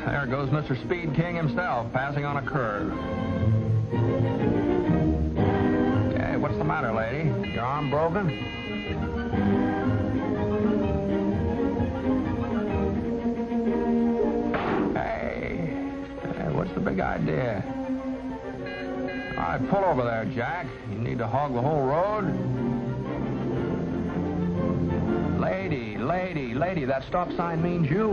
There goes Mr. Speed King himself, passing on a curve. Hey, what's the matter, lady? Your arm broken? Hey, what's the big idea? All right, pull over there, Jack. You need to hog the whole road? Lady, that stop sign means you.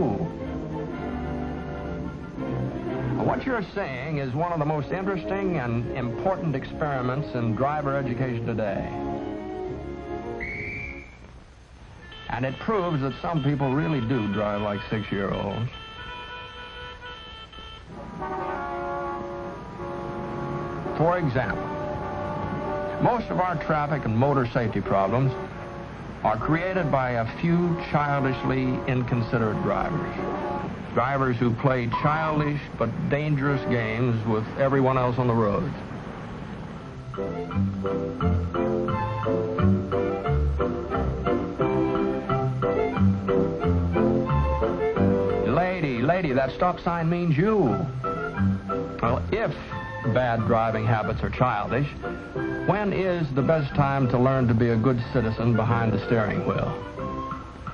What you're seeing is one of the most interesting and important experiments in driver education today. And it proves that some people really do drive like 6-year-olds. For example, most of our traffic and motor safety problems are created by a few childishly inconsiderate drivers. Drivers who play childish but dangerous games with everyone else on the road. Lady, that stop sign means you. Well, if bad driving habits are childish, when is the best time to learn to be a good citizen behind the steering wheel?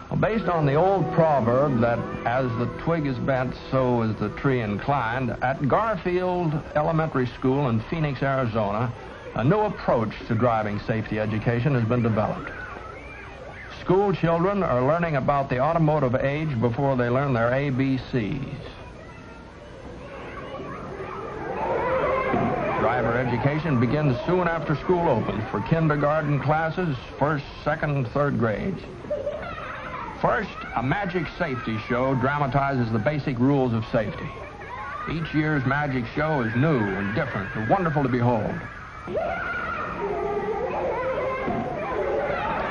Well, based on the old proverb that as the twig is bent, so is the tree inclined, at Garfield Elementary School in Phoenix, Arizona, a new approach to driving safety education has been developed. School children are learning about the automotive age before they learn their ABCs. Driver education begins soon after school opens for kindergarten classes, first, second, and third grades. First, a magic safety show dramatizes the basic rules of safety. Each year's magic show is new and different and wonderful to behold.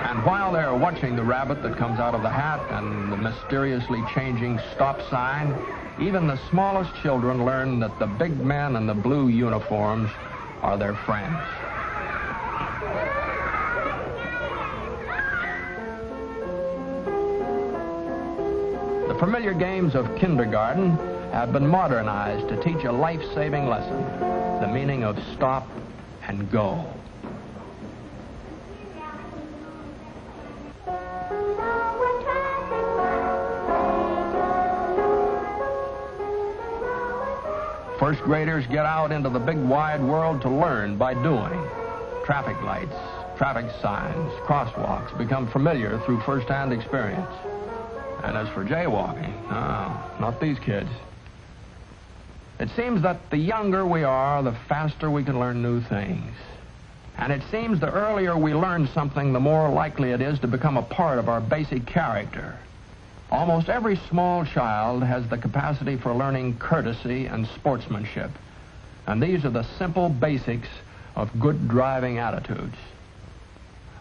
And while they're watching the rabbit that comes out of the hat and the mysteriously changing stop sign, even the smallest children learn that the big men in the blue uniforms are their friends. The familiar games of kindergarten have been modernized to teach a life-saving lesson, the meaning of stop and go. First graders get out into the big wide world to learn by doing. Traffic lights, traffic signs, crosswalks become familiar through first-hand experience. And as for jaywalking, not these kids. It seems that the younger we are, the faster we can learn new things. And it seems the earlier we learn something, the more likely it is to become a part of our basic character. Almost every small child has the capacity for learning courtesy and sportsmanship. And these are the simple basics of good driving attitudes.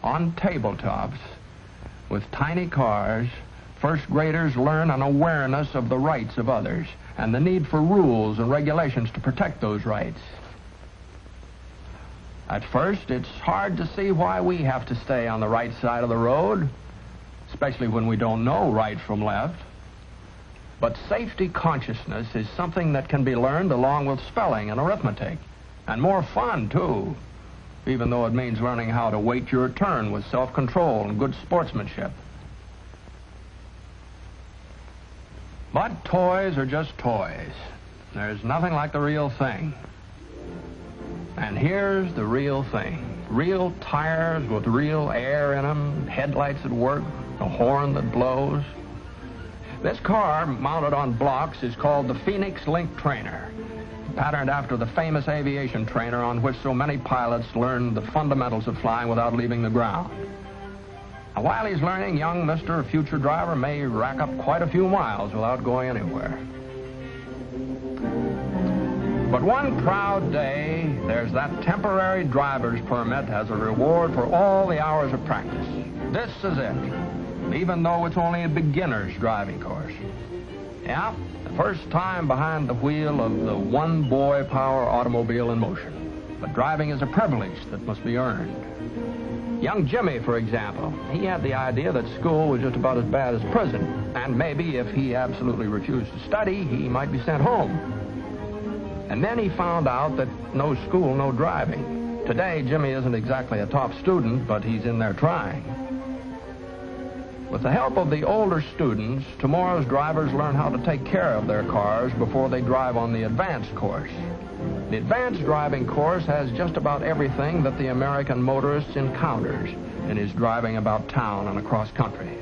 On tabletops, with tiny cars, first graders learn an awareness of the rights of others and the need for rules and regulations to protect those rights. At first, it's hard to see why we have to stay on the right side of the road, especially when we don't know right from left. But safety consciousness is something that can be learned along with spelling and arithmetic, and more fun, too, even though it means learning how to wait your turn with self-control and good sportsmanship. But toys are just toys. There's nothing like the real thing. And here's the real thing. Real tires with real air in them, headlights that work, a horn that blows. This car, mounted on blocks, is called the Phoenix Link Trainer, patterned after the famous aviation trainer on which so many pilots learned the fundamentals of flying without leaving the ground. Now, while he's learning, young Mr. Future Driver may rack up quite a few miles without going anywhere. But one proud day, there's that temporary driver's permit as a reward for all the hours of practice. This is it, even though it's only a beginner's driving course. Yeah, the first time behind the wheel of the one-boy power automobile in motion. But driving is a privilege that must be earned. Young Jimmy, for example, he had the idea that school was just about as bad as prison, and maybe if he absolutely refused to study, he might be sent home. And then he found out that no school, no driving. Today, Jimmy isn't exactly a top student, but he's in there trying. With the help of the older students, tomorrow's drivers learn how to take care of their cars before they drive on the advanced course. The advanced driving course has just about everything that the American motorist encounters in his driving about town and across country.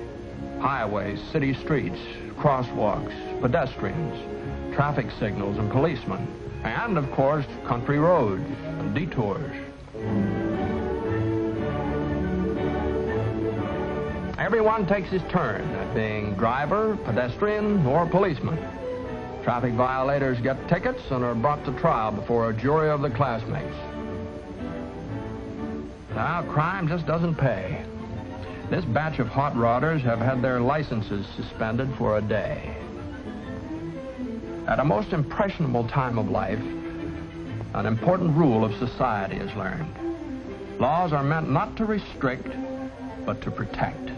Highways, city streets, crosswalks, pedestrians, traffic signals and policemen, and, of course, country roads and detours. Everyone takes his turn at being driver, pedestrian, or policeman. Traffic violators get tickets and are brought to trial before a jury of the classmates. Now, crime just doesn't pay. This batch of hot rodders have had their licenses suspended for a day. At a most impressionable time of life, an important rule of society is learned. Laws are meant not to restrict, but to protect.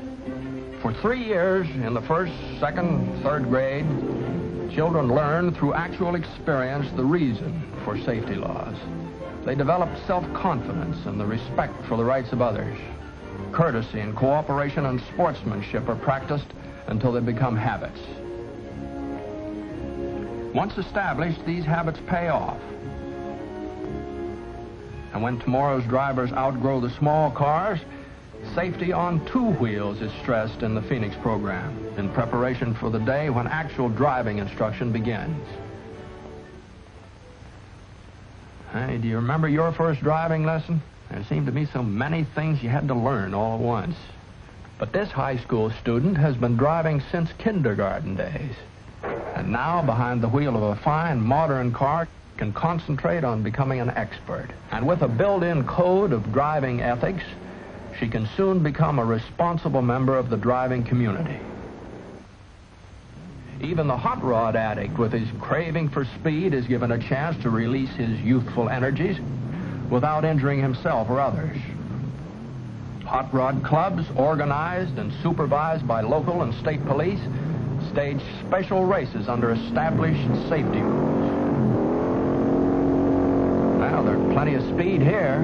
For 3 years, in the first, second, third grade, children learn through actual experience the reason for safety laws. They develop self-confidence and the respect for the rights of others. Courtesy and cooperation and sportsmanship are practiced until they become habits. Once established, these habits pay off. And when tomorrow's drivers outgrow the small cars, safety on 2 wheels is stressed in the Phoenix program in preparation for the day when actual driving instruction begins. Hey, do you remember your first driving lesson? There seemed to be so many things you had to learn all at once. But this high school student has been driving since kindergarten days. And now, behind the wheel of a fine, modern car, can concentrate on becoming an expert. And with a built-in code of driving ethics, she can soon become a responsible member of the driving community. Even the hot rod addict with his craving for speed is given a chance to release his youthful energies without injuring himself or others. Hot rod clubs, organized and supervised by local and state police, stage special races under established safety rules. Well, there's plenty of speed here,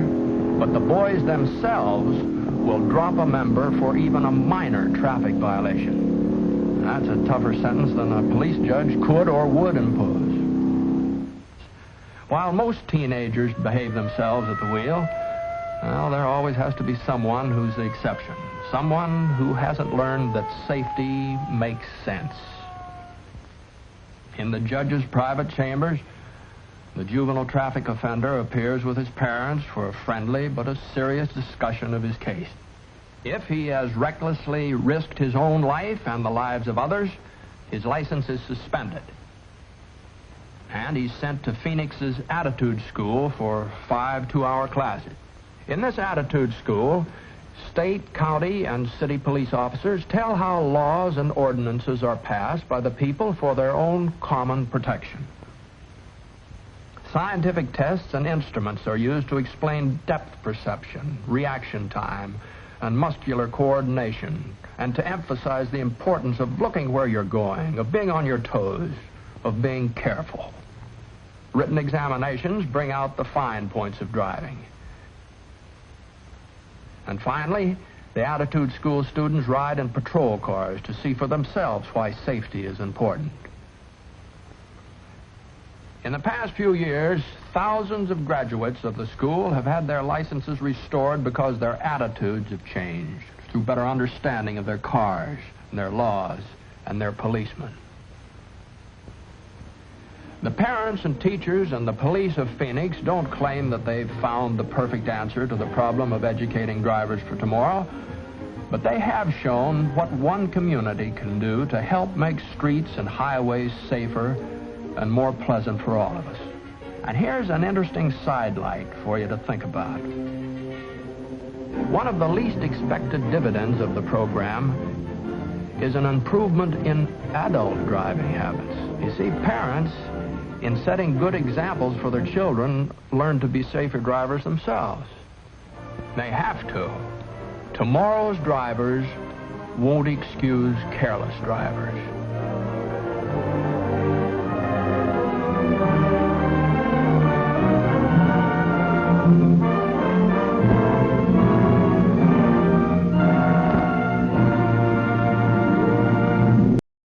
but the boys themselves will drop a member for even a minor traffic violation. That's a tougher sentence than a police judge could or would impose. While most teenagers behave themselves at the wheel, well, there always has to be someone who's the exception. Someone who hasn't learned that safety makes sense. In the judge's private chambers, the juvenile traffic offender appears with his parents for a friendly but a serious discussion of his case. If he has recklessly risked his own life and the lives of others, his license is suspended. And he's sent to Phoenix's attitude school for 5 2-hour classes. In this attitude school, state, county, and city police officers tell how laws and ordinances are passed by the people for their own common protection. Scientific tests and instruments are used to explain depth perception, reaction time, and muscular coordination, and to emphasize the importance of looking where you're going, of being on your toes, of being careful. Written examinations bring out the fine points of driving. And finally, the attitude school students ride in patrol cars to see for themselves why safety is important. In the past few years, thousands of graduates of the school have had their licenses restored because their attitudes have changed through better understanding of their cars, and their laws, and their policemen. The parents and teachers and the police of Phoenix don't claim that they've found the perfect answer to the problem of educating drivers for tomorrow, but they have shown what one community can do to help make streets and highways safer and more pleasant for all of us. And here's an interesting sidelight for you to think about. One of the least expected dividends of the program is an improvement in adult driving habits. You see, parents, in setting good examples for their children, learn to be safer drivers themselves. They have to. Tomorrow's drivers won't excuse careless drivers.